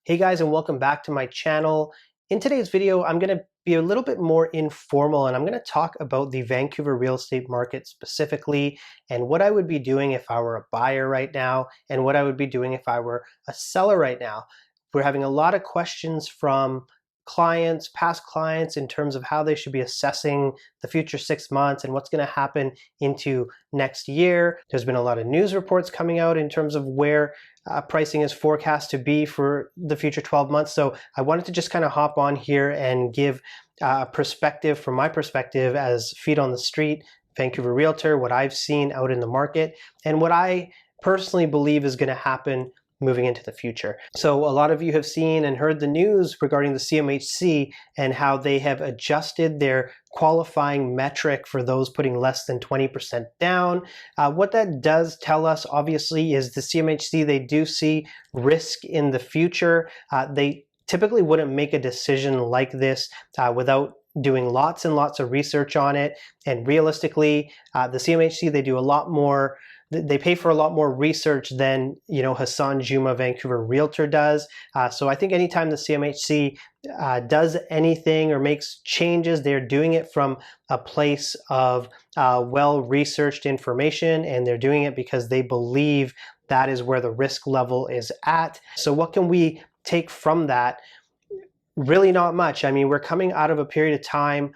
Hey guys, and welcome back to my channel. In today's video, I'm going to be a little bit more informal and I'm going to talk about the Vancouver real estate market specifically and what I would be doing if I were a buyer right now and what I would be doing if I were a seller right now. We're having a lot of questions from clients, past clients, in terms of how they should be assessing the future 6 months and what's going to happen into next year. There's been a lot of news reports coming out in terms of where pricing is forecast to be for the future 12 months. So I wanted to just kind of hop on here and give a perspective from my perspective as feet on the street, Vancouver realtor, what I've seen out in the market, and what I personally believe is going to happen moving into the future. So a lot of you have seen and heard the news regarding the CMHC and how they have adjusted their qualifying metric for those putting less than 20% down. What that does tell us, obviously, is the CMHC, they do see risk in the future. They typically wouldn't make a decision like this without doing lots and lots of research on it. And realistically, the CMHC, they do a lot more. They pay for a lot more research than, Hasan, Juma, Vancouver realtor does. So I think anytime the CMHC does anything or makes changes, they're doing it from a place of well-researched information, and they're doing it because they believe that is where the risk level is at. So what can we take from that? Really not much. I mean, we're coming out of a period of time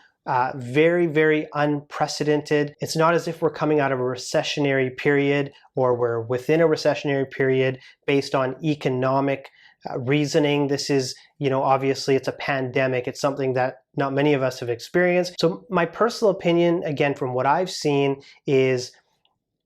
very, very unprecedented. It's not as if we're coming out of a recessionary period or we're within a recessionary period based on economic reasoning. This is, obviously it's a pandemic. It's something that not many of us have experienced. So my personal opinion, again, from what I've seen is,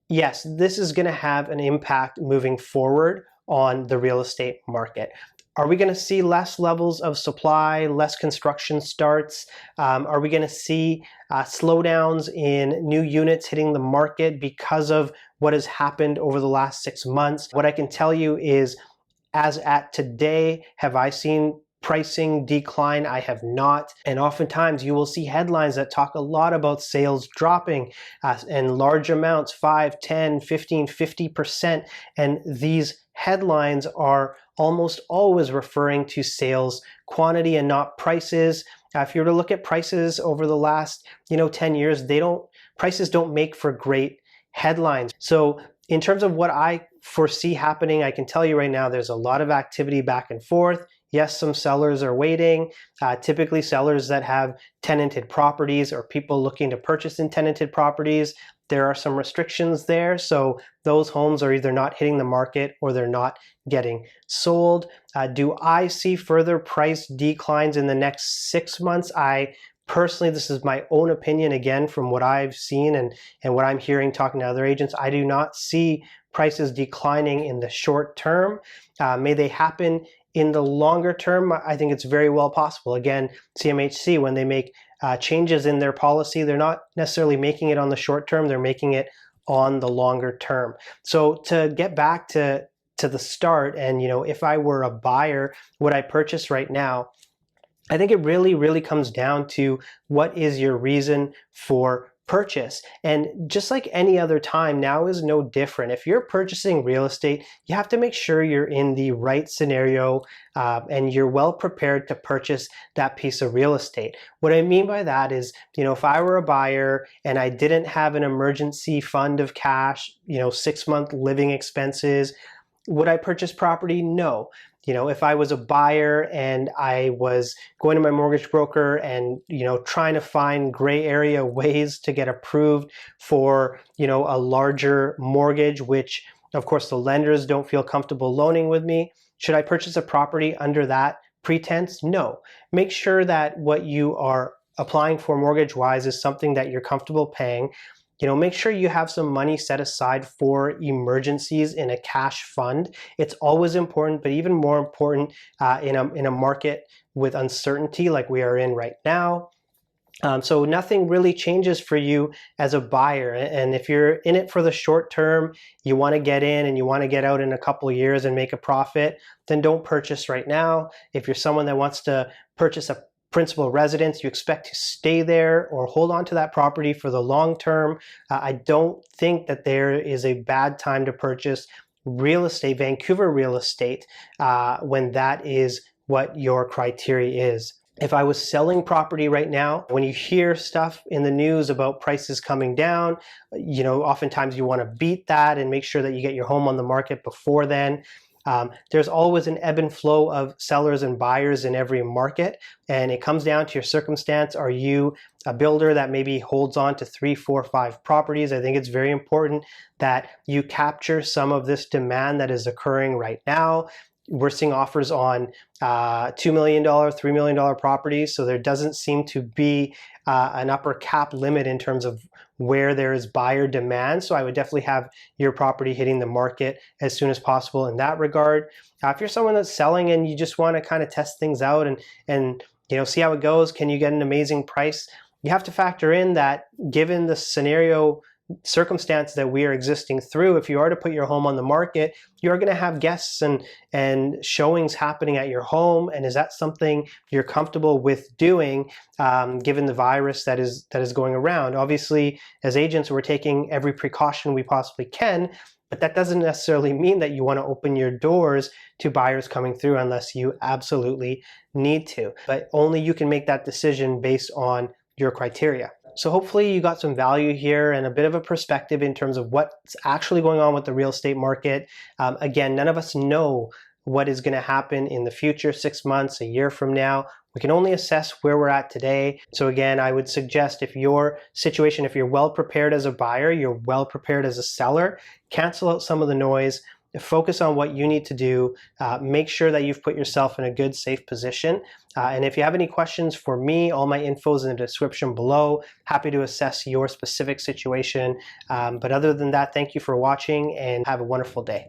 yes, this is going to have an impact moving forward on the real estate market. Are we going to see less levels of supply, less construction starts? Are we going to see slowdowns in new units hitting the market because of what has happened over the last 6 months? What I can tell you is, as at today, have I seen pricing decline? I have not. And oftentimes you will see headlines that talk a lot about sales dropping in large amounts, 5, 10, 15, 50%. And these headlines are almost always referring to sales quantity and not prices. If you were to look at prices over the last 10 years, prices don't make for great headlines. So in terms of what I foresee happening, I can tell you right now there's a lot of activity back and forth. Yes, some sellers are waiting. Typically sellers that have tenanted properties or people looking to purchase in tenanted properties, there are some restrictions there. So those homes are either not hitting the market or they're not getting sold. Do I see further price declines in the next 6 months? Personally, this is my own opinion, again, from what I've seen and what I'm hearing talking to other agents, I do not see prices declining in the short term. May they happen in the longer term? I think it's very well possible. Again, CMHC, when they make changes in their policy, they're not necessarily making it on the short term, they're making it on the longer term. So to get back to the start, and if I were a buyer, would I purchase right now? I think it really, really comes down to what is your reason for purchase. And just like any other time, now is no different. If you're purchasing real estate, you have to make sure you're in the right scenario and you're well prepared to purchase that piece of real estate. What I mean by that is, if I were a buyer and I didn't have an emergency fund of cash, 6-month living expenses, would I purchase property? No. If I was a buyer and I was going to my mortgage broker and, trying to find gray area ways to get approved for, a larger mortgage, which of course the lenders don't feel comfortable loaning with me, should I purchase a property under that pretense? No. Make sure that what you are applying for mortgage-wise is something that you're comfortable paying. Make sure you have some money set aside for emergencies in a cash fund. It's always important, but even more important in a market with uncertainty like we are in right now. So nothing really changes for you as a buyer. And if you're in it for the short term, you want to get in and you want to get out in a couple of years and make a profit, then don't purchase right now. If you're someone that wants to purchase a principal residence, you expect to stay there or hold on to that property for the long term, I don't think that there is a bad time to purchase real estate, Vancouver real estate, when that is what your criteria is. If I was selling property right now, when you hear stuff in the news about prices coming down, oftentimes you want to beat that and make sure that you get your home on the market before then. There's always an ebb and flow of sellers and buyers in every market, and it comes down to your circumstance. Are you a builder that maybe holds on to 3, 4, 5 properties? I think it's very important that you capture some of this demand that is occurring right now. We're seeing offers on $2 million, $3 million properties, so there doesn't seem to be an upper cap limit in terms of where there is buyer demand. So I would definitely have your property hitting the market as soon as possible in that regard. If you're someone that's selling and you just want to kind of test things out and see how it goes, can you get an amazing price? You have to factor in that given the scenario circumstance that we are existing through, if you are to put your home on the market, you're going to have guests and showings happening at your home. And is that something you're comfortable with doing, given the virus that is going around? Obviously, as agents, we're taking every precaution we possibly can, but that doesn't necessarily mean that you want to open your doors to buyers coming through unless you absolutely need to. But only you can make that decision based on your criteria. So hopefully you got some value here and a bit of a perspective in terms of what's actually going on with the real estate market. Again, none of us know what is going to happen in the future, 6 months, a year from now. We can only assess where we're at today. So again, I would suggest if your situation, if you're well prepared as a buyer, you're well prepared as a seller, cancel out some of the noise. Focus on what you need to do. Make sure that you've put yourself in a good, safe position. And if you have any questions for me, all my info is in the description below. Happy to assess your specific situation. But other than that, thank you for watching and have a wonderful day.